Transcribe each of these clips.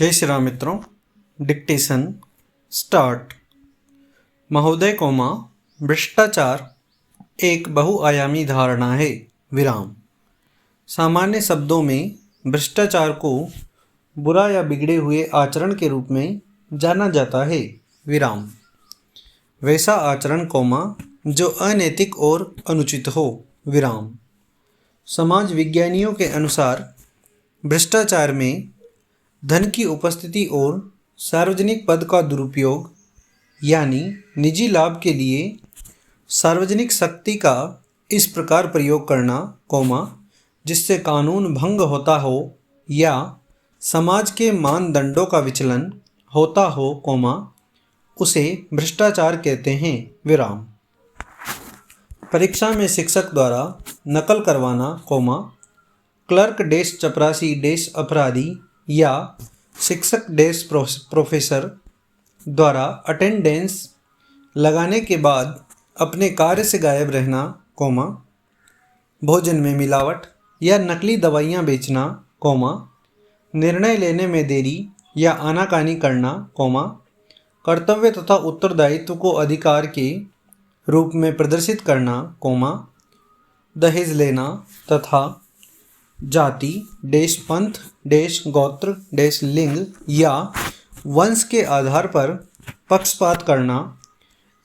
जय श्री राम मित्रों। Dictation start. महोदय कोमा, भ्रष्टाचार एक बहुआयामी धारणा है। विराम। सामान्य शब्दों में भ्रष्टाचार को बुरा या बिगड़े हुए आचरण के रूप में जाना जाता है। विराम। वैसा आचरण कोमा जो अनैतिक और अनुचित हो। विराम। समाज विज्ञानियों के अनुसार भ्रष्टाचार में धन की उपस्थिति और सार्वजनिक पद का दुरुपयोग यानी निजी लाभ के लिए सार्वजनिक शक्ति का इस प्रकार प्रयोग करना कोमा जिससे कानून भंग होता हो या समाज के मानदंडों का विचलन होता हो कोमा उसे भ्रष्टाचार कहते हैं। विराम। परीक्षा में शिक्षक द्वारा नकल करवाना कोमा क्लर्क डेश चपरासी डेश अपराधी या शिक्षक डेश प्रोफेसर द्वारा अटेंडेंस लगाने के बाद अपने कार्य से गायब रहना कोमा भोजन में मिलावट या नकली दवाइयाँ बेचना कोमा निर्णय लेने में देरी या आनाकानी करना कोमा कर्तव्य तथा उत्तरदायित्व को अधिकार के रूप में प्रदर्शित करना कोमा दहेज लेना तथा जाति देश पंथ देश गोत्र देश लिंग या वंश के आधार पर पक्षपात करना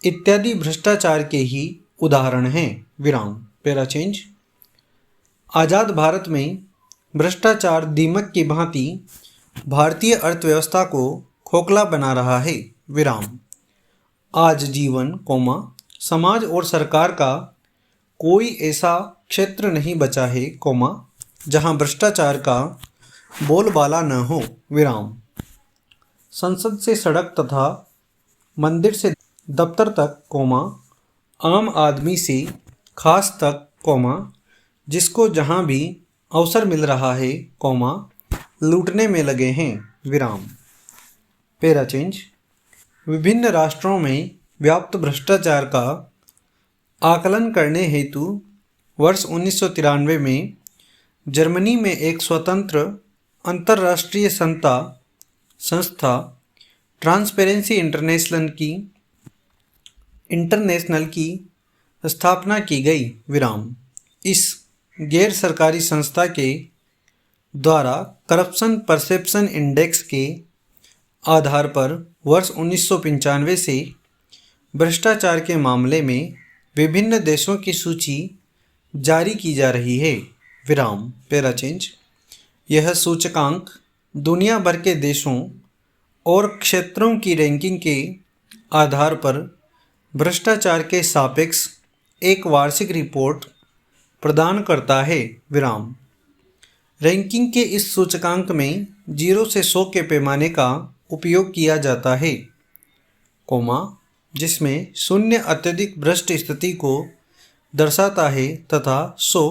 इत्यादि भ्रष्टाचार के ही उदाहरण हैं। विराम। Para change. आज़ाद भारत में भ्रष्टाचार दीमक की भांति भारतीय अर्थव्यवस्था को खोखला बना रहा है। विराम। आज जीवन कोमा समाज और सरकार का कोई ऐसा क्षेत्र नहीं बचा है कोमा जहां भ्रष्टाचार का बोलबाला न हो। विराम। संसद से सड़क तथा मंदिर से दफ्तर तक कोमा आम आदमी से खास तक कोमा जिसको जहां भी अवसर मिल रहा है कोमा लूटने में लगे हैं। विराम। Para change. विभिन्न राष्ट्रों में व्याप्त भ्रष्टाचार का आकलन करने हेतु वर्ष 1993 में जर्मनी में एक स्वतंत्र अंतर्राष्ट्रीय संस्था ट्रांसपेरेंसी इंटरनेशनल की स्थापना की गई। विराम। इस गैर सरकारी संस्था के द्वारा करप्शन परसेप्शन इंडेक्स के आधार पर वर्ष 1995 से भ्रष्टाचार के मामले में विभिन्न देशों की सूची जारी की जा रही है। विराम। Para change. यह सूचकांक दुनिया भर के देशों और क्षेत्रों की रैंकिंग के आधार पर भ्रष्टाचार के सापेक्ष एक वार्षिक रिपोर्ट प्रदान करता है। विराम। रैंकिंग के इस सूचकांक में 0 से 100 के पैमाने का उपयोग किया जाता है कोमा जिसमें 0 अत्यधिक भ्रष्ट स्थिति को दर्शाता है तथा 100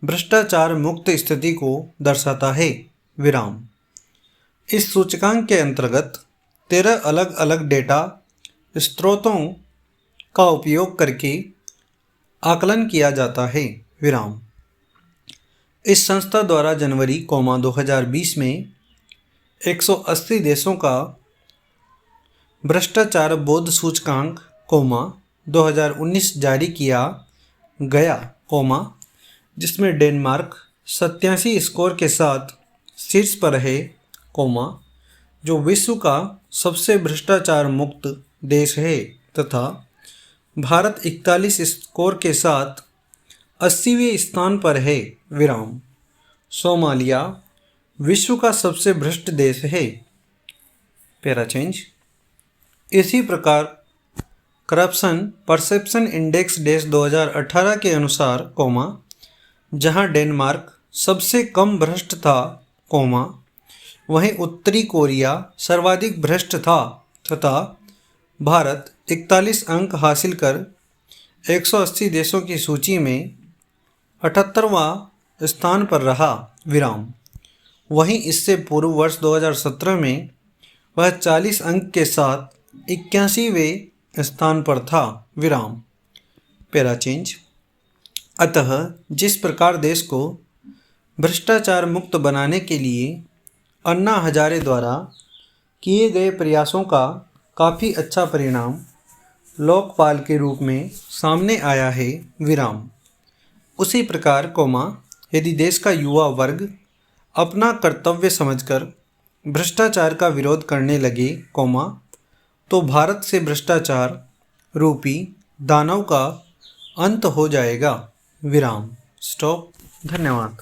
भ्रष्टाचार मुक्त स्थिति को दर्शाता है। विराम। इस सूचकांक के अंतर्गत 13 अलग अलग डेटा स्रोतों का उपयोग करके आकलन किया जाता है। विराम। इस संस्था द्वारा जनवरी 2020 में 180 देशों का भ्रष्टाचार बोध सूचकांक 2019 जारी किया गया जिसमें डेनमार्क 87 स्कोर के साथ शीर्ष पर है जो विश्व का सबसे भ्रष्टाचार मुक्त देश है तथा भारत 41 स्कोर के साथ 80वें स्थान पर है। विराम। सोमालिया विश्व का सबसे भ्रष्ट देश है। Para change. इसी प्रकार करप्शन परसेप्शन इंडेक्स डेश 2018 के अनुसार जहां डेनमार्क सबसे कम भ्रष्ट था वहीं उत्तरी कोरिया सर्वाधिक भ्रष्ट था तथा भारत 41 अंक हासिल कर 180 देशों की सूची में 78वां स्थान पर रहा। विराम। वहीं इससे पूर्व वर्ष 2017 में वह 40 अंक के साथ 81वें स्थान पर था। विराम। Para change. अतः जिस प्रकार देश को भ्रष्टाचार मुक्त बनाने के लिए अन्ना हजारे द्वारा किए गए प्रयासों का काफ़ी अच्छा परिणाम लोकपाल के रूप में सामने आया है, विराम। उसी प्रकार कोमा यदि देश का युवा वर्ग अपना कर्तव्य समझकर भ्रष्टाचार का विरोध करने लगे, कोमा, तो भारत से भ्रष्टाचार रूपी दानव का अंत हो जाएगा, विराम। स्टॉप। धन्यवाद।